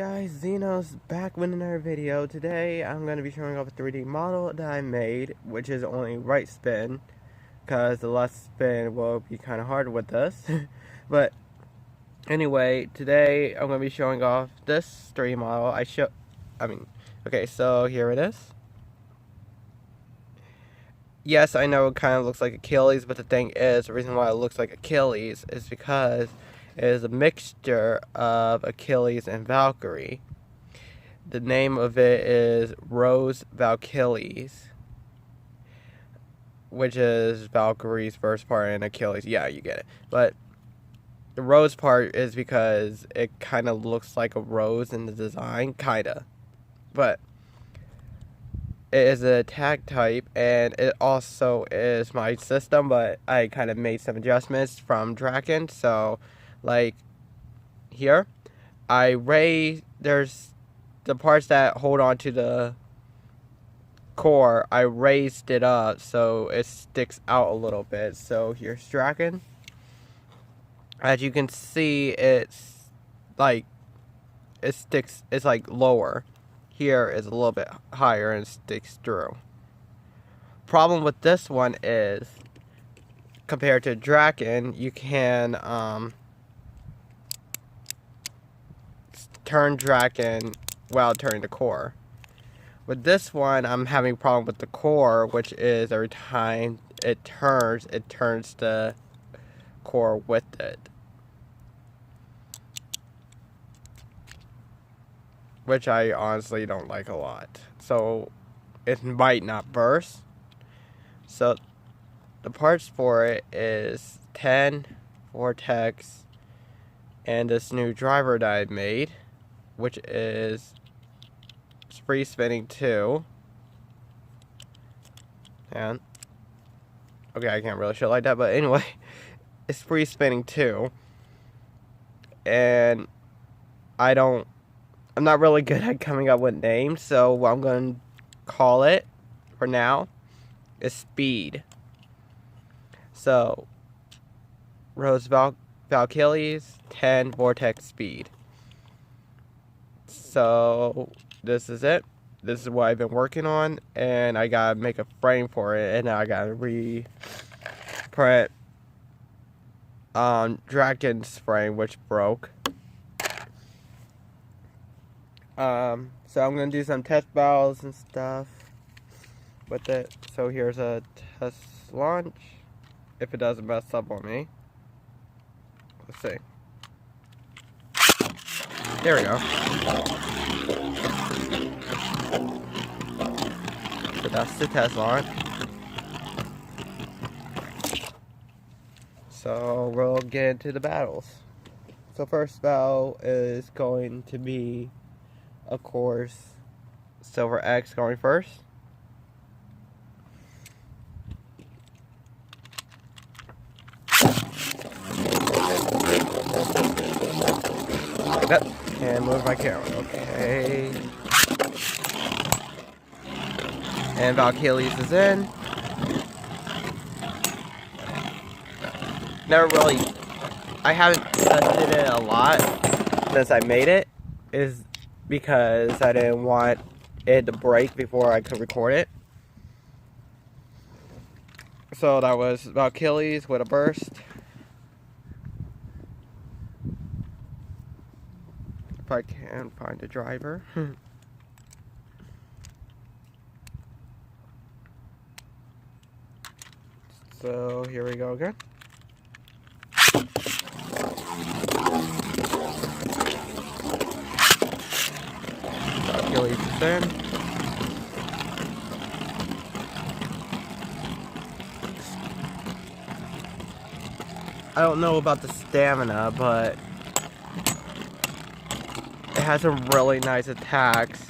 Guys, Xeno's back with another video. Today I'm going to be showing off a 3D model that I made, which is only right spin, because the left spin will be kind of hard with this. But anyway, today I'm going to be showing off this 3D model. Okay, so here it is. Yes, I know it kind of looks like Achilles, but the thing is, the reason why it looks like Achilles is because it is a mixture of Achilles and Valkyrie. The name of it is Rose Valchillies, which is Valkyrie's first part and Achilles. Yeah, you get it. But the rose part is because it kind of looks like a rose in the design, kinda. But it is an attack type, and it also is my system, but I kind of made some adjustments from Draken. So, like, here, there's the parts that hold on to the core, I raised it up so it sticks out a little bit. So here's Draken. As you can see, it's like, it's like lower. Here is a little bit higher and sticks through. Problem with this one is, compared to Draken, you can turn Draken while turning the core. With this one, I'm having a problem with the core, which is every time it turns the core with it, which I honestly don't like a lot. So it might not burst. So the parts for it is 10 Vortex and this new driver that I made, which is free spinning 2. And okay, I can't really show it like that, but anyway, it's free spinning 2. And I'm not really good at coming up with names, so what I'm going to call it for now is Speed. So Rose Valchillies 10 Vortex Speed. So this is it. This is what I've been working on, and I gotta make a frame for it, and I gotta reprint Draken's frame, which broke. So I'm gonna do some test battles and stuff with it. So here's a test launch. If it doesn't mess up on me, let's see. There we go. So that's the test launch. So we'll get into the battles. So first battle is going to be, of course, Silver X going first. Like that. And move my camera. Okay. And Valchillies is in. I haven't tested it a lot since I made it, is because I didn't want it to break before I could record it. So that was Valchillies with a burst. If I can find the driver. So here we go again. Achilles is in. I don't know about the stamina, but it has some really nice attacks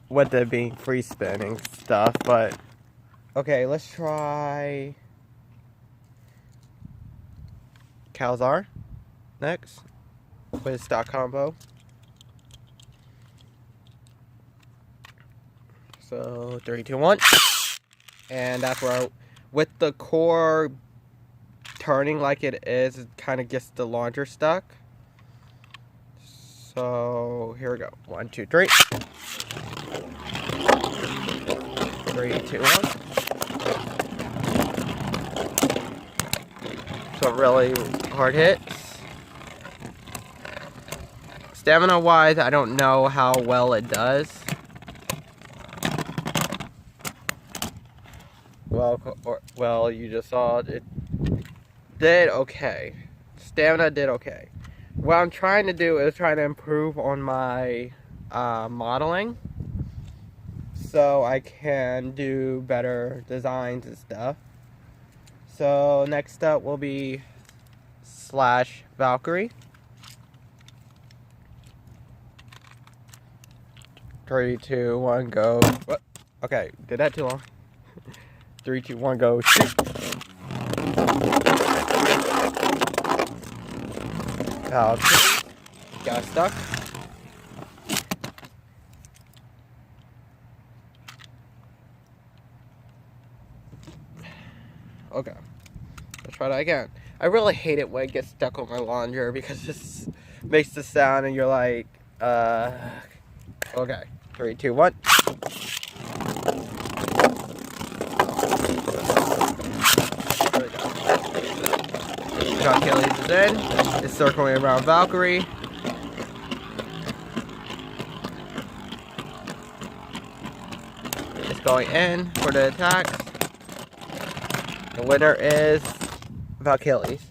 with it being free spinning stuff. But okay, let's try Calzar next with stock combo. So 3, 2, 1, and that's where with the core turning like it is, it kind of gets the launcher stuck. So here we go. 1, 2, 3. 3, 2, 1. So really hard hits. Stamina wise, I don't know how well it does. Well, you just saw it did okay. Stamina did okay. What I'm trying to do is try to improve on my modeling, so I can do better designs and stuff. So next up will be Slash Valkyrie. 3, 2, 1, go. What? Okay, did that too long. 3, 2, 1, go. Shoot. Valkyrie. Got stuck. Okay. Let's try that again. I really hate it when it gets stuck on my launcher because it makes the sound and you're like, okay. 3, 2, 1. There we go. Valchillies is in. It's circling around Valkyrie. It's going in for the attack. The winner is Valchillies.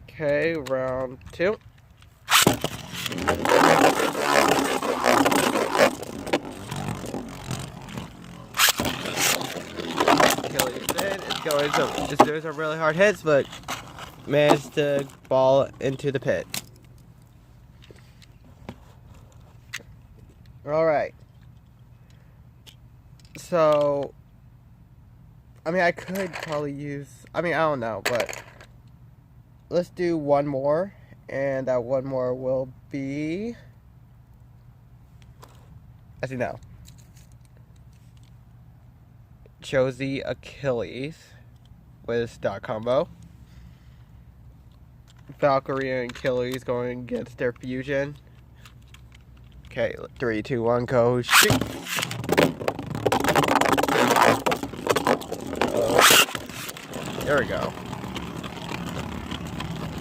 Okay, round 2. It's doing some really hard hits, but managed to fall into the pit. Alright. So, I mean, I could probably use, I don't know, but let's do one more, and that one more will be, as you know, Josie Achilles with stock combo. Valkyrie and Achilles going against their fusion. Okay, 3, 2, 1, go shoot. There we go.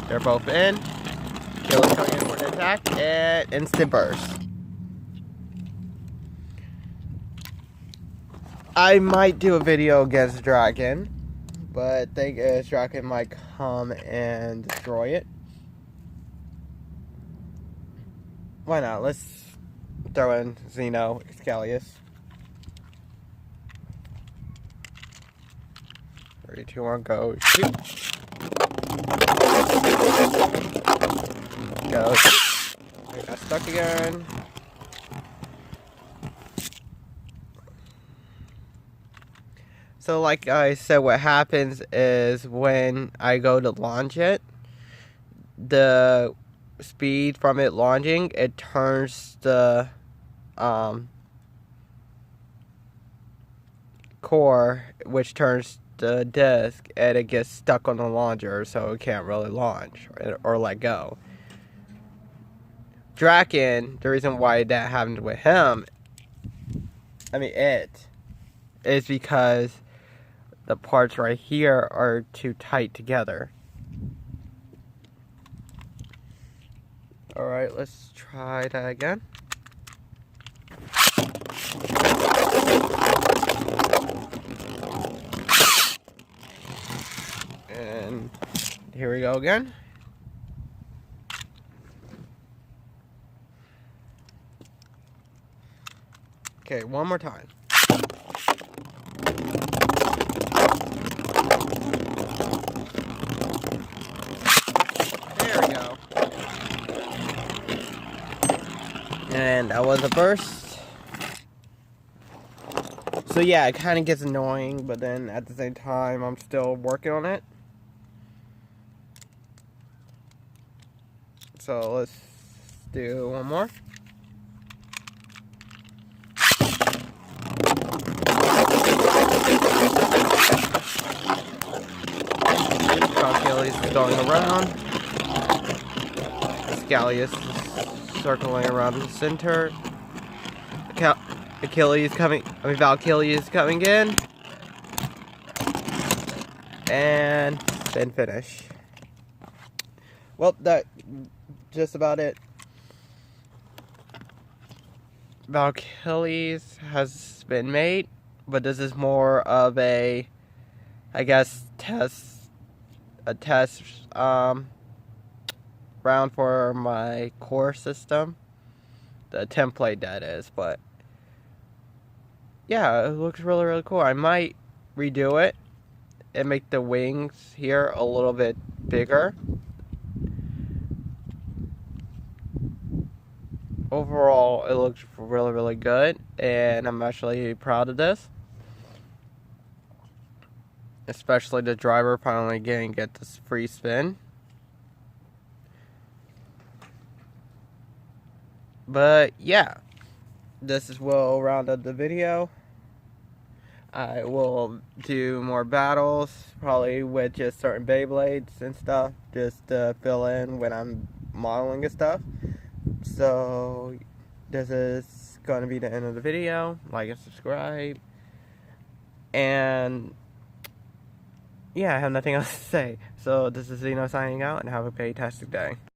They're both in. Achilles coming in for an attack and instant burst. I might do a video against Dragon, but thing is, Dragon might come and destroy it. Why not? Let's throw in Xeno Excalius. 3, 2, 1, go shoot. Go shoot. I got stuck again. So like I said, what happens is when I go to launch it, the speed from it launching, it turns the core, which turns the disc, and it gets stuck on the launcher, so it can't really launch or let go. Draken, the reason why that happened with him, is because the parts right here are too tight together. Alright, let's try that again. And here we go again. Okay, one more time. There we go. And that was a burst. So yeah, it kind of gets annoying, but then at the same time, I'm still working on it. So let's do one more. Valchillies is going around. Scallius is circling around the center. Valchillies is coming in. And then finish. Well, that just about it. Valchillies has been made, but this is more of a, I guess, test round for my core system. The template that is, but yeah, it looks really, really cool. I might redo it and make the wings here a little bit bigger. Overall, it looks really, really good, and I'm actually proud of this. Especially the driver finally get this free spin. But yeah, this is will round up the video. I will do more battles, probably with just certain Beyblades and stuff, just to fill in when I'm modeling and stuff. So, this is going to be the end of the video. Like and subscribe. And, yeah, I have nothing else to say. So, this is Zeno signing out, and have a fantastic day.